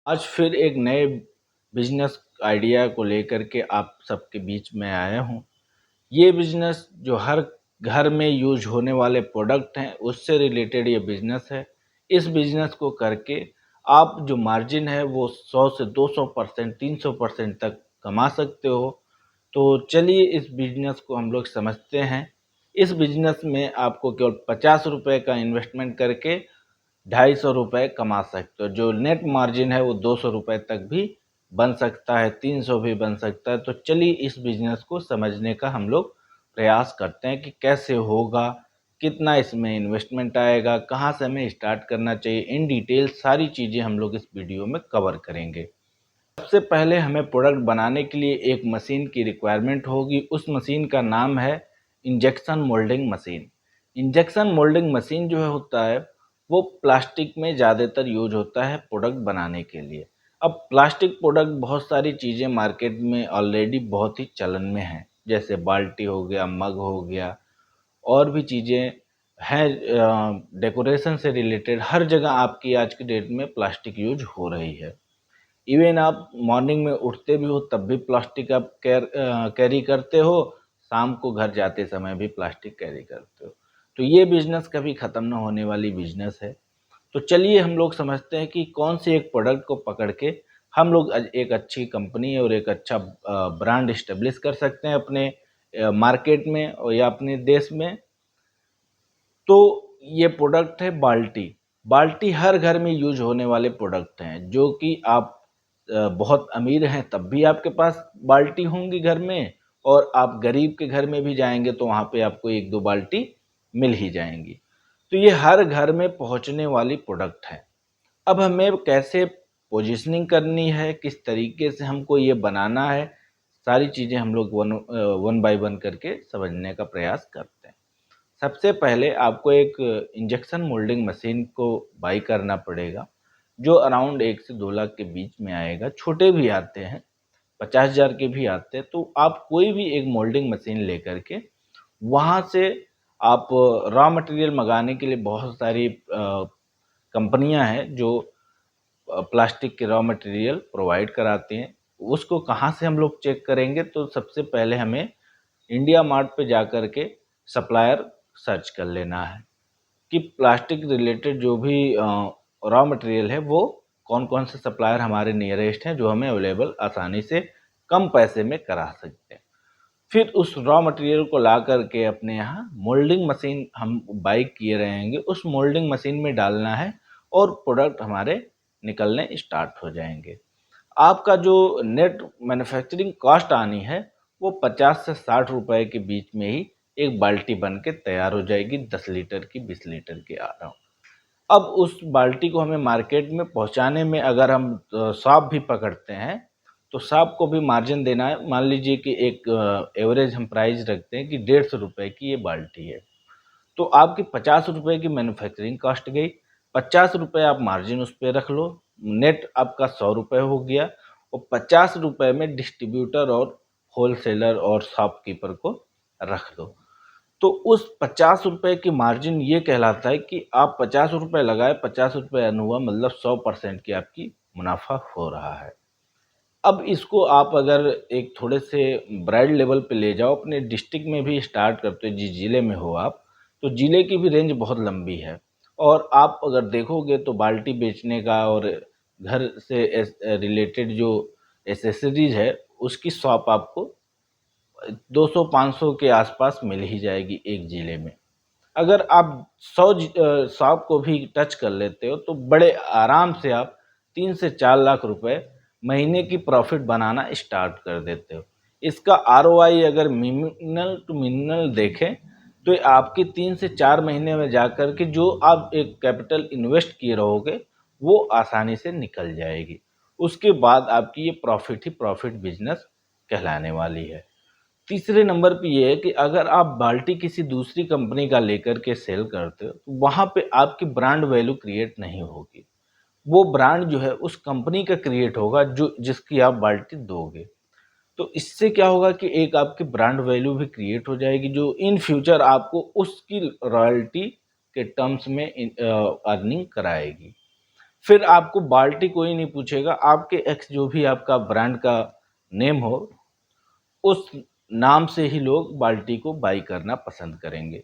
आज फिर एक नए बिजनेस आइडिया को लेकर के आप सबके बीच में आया हूँ। ये बिजनेस जो हर घर में यूज होने वाले प्रोडक्ट हैं उससे रिलेटेड ये बिजनेस है। इस बिजनेस को करके आप जो मार्जिन है वो 100 से 200%, 300% तक कमा सकते हो। तो चलिए इस बिजनेस को हम लोग समझते हैं। इस बिजनेस में आपको केवल 50 रुपये का इन्वेस्टमेंट करके 250 रुपये कमा सकते हो। जो नेट मार्जिन है वो 200 रुपये तक भी बन सकता है, 300 भी बन सकता है। तो चलिए इस बिजनेस को समझने का हम लोग प्रयास करते हैं कि कैसे होगा, कितना इसमें इन्वेस्टमेंट आएगा, कहाँ से हमें स्टार्ट करना चाहिए। इन डिटेल सारी चीज़ें हम लोग इस वीडियो में कवर करेंगे। सबसे पहले हमें प्रोडक्ट बनाने के लिए एक मशीन की रिक्वायरमेंट होगी। उस मशीन का नाम है injection moulding machine. Injection moulding machine जो है होता है वो प्लास्टिक में ज़्यादातर यूज होता है प्रोडक्ट बनाने के लिए। अब प्लास्टिक प्रोडक्ट बहुत सारी चीज़ें मार्केट में ऑलरेडी बहुत ही चलन में हैं, जैसे बाल्टी हो गया, मग हो गया, और भी चीज़ें हैं। डेकोरेशन से रिलेटेड हर जगह आपकी आज की डेट में प्लास्टिक यूज हो रही है। इवन आप मॉर्निंग में उठते भी हो तब भी प्लास्टिक आप कैरी करते हो, शाम को घर जाते समय भी प्लास्टिक कैरी करते हो। तो ये बिजनेस कभी ख़त्म ना होने वाली बिजनेस है। तो चलिए हम लोग समझते हैं कि कौन से एक प्रोडक्ट को पकड़ के हम लोग एक अच्छी कंपनी और एक अच्छा ब्रांड इस्टेब्लिश कर सकते हैं अपने मार्केट में और या अपने देश में। तो ये प्रोडक्ट है बाल्टी। बाल्टी हर घर में यूज होने वाले प्रोडक्ट हैं, जो कि आप बहुत अमीर हैं तब भी आपके पास बाल्टी होंगी घर में, और आप गरीब के घर में भी जाएंगे तो वहाँ पे आपको एक दो बाल्टी मिल ही जाएंगी। तो ये हर घर में पहुँचने वाली प्रोडक्ट है। अब हमें कैसे पोजीशनिंग करनी है, किस तरीके से हमको ये बनाना है, सारी चीज़ें हम लोग वन बाय वन करके समझने का प्रयास करते हैं। सबसे पहले आपको एक इंजेक्शन मोल्डिंग मशीन को बाई करना पड़ेगा, जो अराउंड 1 से 2 लाख के बीच में आएगा। छोटे भी आते हैं, 50,000 के भी आते हैं। तो आप कोई भी एक मोल्डिंग मशीन लेकर के वहाँ से आप रॉ मटेरियल मंगाने के लिए बहुत सारी कंपनियां हैं जो प्लास्टिक के रॉ मटेरियल प्रोवाइड कराती हैं। उसको कहाँ से हम लोग चेक करेंगे, तो सबसे पहले हमें इंडिया मार्ट पे जा कर के सप्लायर सर्च कर लेना है कि प्लास्टिक रिलेटेड जो भी रॉ मटेरियल है वो कौन कौन से सप्लायर हमारे नियरेस्ट हैं जो हमें अवेलेबल आसानी से कम पैसे में करा सकते हैं। फिर उस रॉ मटेरियल को ला करके अपने यहाँ मोल्डिंग मशीन हम बाई किए रहेंगे, उस मोल्डिंग मशीन में डालना है और प्रोडक्ट हमारे निकलने स्टार्ट हो जाएंगे। आपका जो नेट मैन्युफैक्चरिंग कॉस्ट आनी है वो 50 से 60 रुपए के बीच में ही एक बाल्टी बन के तैयार हो जाएगी, 10 लीटर की, 20 लीटर की आ रहा हूँ। अब उस बाल्टी को हमें मार्केट में पहुंचाने में अगर हम शॉप भी पकड़ते हैं तो शॉप को भी मार्जिन देना है। मान लीजिए कि एक एवरेज हम प्राइस रखते हैं कि 150 रुपये की ये बाल्टी है, तो आपकी 50 रुपये की मैन्युफैक्चरिंग कॉस्ट गई, 50 रुपये आप मार्जिन उस पर रख लो, नेट आपका 100 रुपये हो गया। और 50 रुपये में डिस्ट्रीब्यूटर और होलसेलर और शॉपकीपर को रख दो। तो उस 50 रुपये की मार्जिन ये कहलाता है कि आप 50 रुपये लगाए, 50 रुपये अर्न हुआ, मतलब 100% की आपकी मुनाफा हो रहा है। अब इसको आप अगर एक थोड़े से ब्राइड लेवल पे ले जाओ, अपने डिस्ट्रिक्ट में भी स्टार्ट करते हो, जिस ज़िले में हो आप, तो ज़िले की भी रेंज बहुत लंबी है। और आप अगर देखोगे तो बाल्टी बेचने का और घर से रिलेटेड जो एसेसरीज है उसकी शॉप आपको 200-500 के आसपास मिल ही जाएगी एक ज़िले में। अगर आप 100 शॉप को भी टच कर लेते हो तो बड़े आराम से आप 3 से 4 लाख रुपए महीने की प्रॉफिट बनाना स्टार्ट कर देते हो। इसका आरओआई अगर मिनिमल टू मिनिमल देखें तो ये आपकी 3 से 4 महीने में जाकर के जो आप एक कैपिटल इन्वेस्ट किए रहोगे वो आसानी से निकल जाएगी। उसके बाद आपकी ये प्रॉफिट ही प्रॉफिट बिजनेस कहलाने वाली है। तीसरे नंबर पे ये है कि अगर आप बाल्टी किसी दूसरी कंपनी का लेकर के सेल करते हो तो वहाँ पे आपकी ब्रांड वैल्यू क्रिएट नहीं होगी। वो ब्रांड जो है उस कंपनी का क्रिएट होगा जो जिसकी आप बाल्टी दोगे। तो इससे क्या होगा कि एक आपकी ब्रांड वैल्यू भी क्रिएट हो जाएगी जो इन फ्यूचर आपको उसकी रॉयल्टी के टर्म्स में अर्निंग कराएगी। फिर आपको बाल्टी कोई नहीं पूछेगा, आपके एक्स जो भी आपका ब्रांड का नेम हो उस नाम से ही लोग बाल्टी को बाई करना पसंद करेंगे।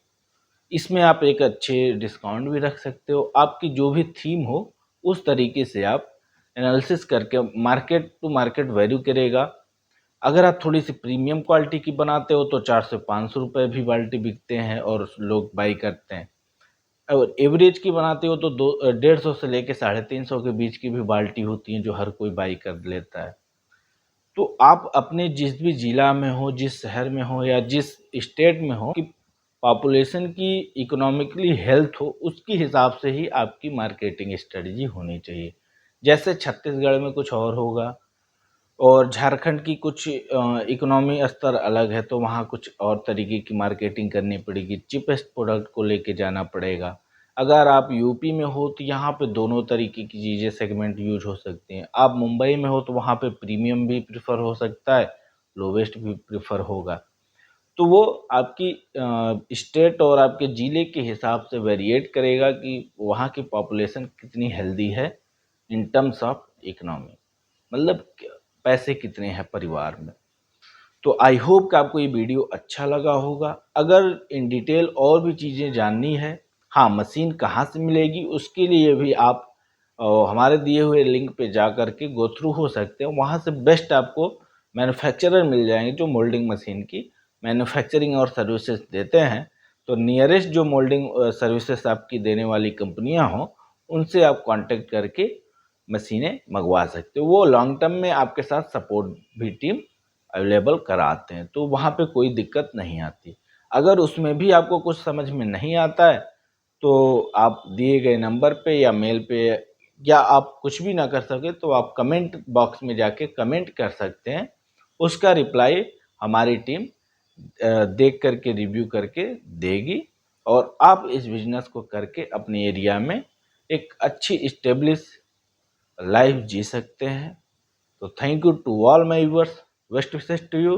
इसमें आप एक अच्छे डिस्काउंट भी रख सकते हो, आपकी जो भी थीम हो उस तरीके से आप एनालिसिस करके मार्केट टू मार्केट वैल्यू करेगा। अगर आप थोड़ी सी प्रीमियम क्वालिटी की बनाते हो तो 400-500 रुपये भी बाल्टी बिकते हैं और लोग बाई करते हैं। और एवरेज की बनाते हो तो 150 से लेके 350 के बीच की भी बाल्टी होती हैं जो हर कोई बाई कर लेता है। तो आप अपने जिस भी ज़िला में हो, जिस शहर में हो या जिस स्टेट में हो कि पॉपुलेशन की इकोनॉमिकली हेल्थ हो, उसके हिसाब से ही आपकी मार्केटिंग स्ट्रेटजी होनी चाहिए। जैसे छत्तीसगढ़ में कुछ और होगा और झारखंड की कुछ इकोनॉमी स्तर अलग है, तो वहाँ कुछ और तरीके की मार्केटिंग करनी पड़ेगी, चीपेस्ट प्रोडक्ट को लेके जाना पड़ेगा। अगर आप यूपी में हो तो यहाँ पे दोनों तरीके की चीज़ें सेगमेंट यूज हो सकती हैं। आप मुंबई में हो तो वहाँ पे प्रीमियम भी प्रेफर हो सकता है, लोवेस्ट भी प्रेफर होगा। तो वो आपकी स्टेट और आपके ज़िले के हिसाब से वेरिएट करेगा कि वहाँ की पॉपुलेशन कितनी हेल्दी है इन टर्म्स ऑफ इकोनॉमी, मतलब पैसे कितने हैं परिवार में। तो आई होप कि आपको ये वीडियो अच्छा लगा होगा। अगर इन डिटेल और भी चीज़ें जाननी है, हाँ मशीन कहाँ से मिलेगी उसके लिए भी आप हमारे दिए हुए लिंक पे जा कर के गो थ्रू हो सकते हैं। वहाँ से बेस्ट आपको मैन्युफैक्चरर मिल जाएंगे जो मोल्डिंग मशीन की मैन्युफैक्चरिंग और सर्विसेज देते हैं। तो नियरेस्ट जो मोल्डिंग सर्विसेज आपकी देने वाली कंपनियां हों उनसे आप कांटेक्ट करके मशीनें मंगवा सकते हो। वो लॉन्ग टर्म में आपके साथ सपोर्ट भी टीम अवेलेबल कराते हैं, तो वहाँ पे कोई दिक्कत नहीं आती। अगर उसमें भी आपको कुछ समझ में नहीं आता है तो आप दिए गए नंबर पे या मेल पे, या आप कुछ भी ना कर सके तो आप कमेंट बॉक्स में जाके कमेंट कर सकते हैं। उसका रिप्लाई हमारी टीम देख करके रिव्यू करके देगी और आप इस बिजनेस को करके अपने एरिया में एक अच्छी स्टेब्लिश लाइफ जी सकते हैं। तो thank you to all my viewers, best wishes to you.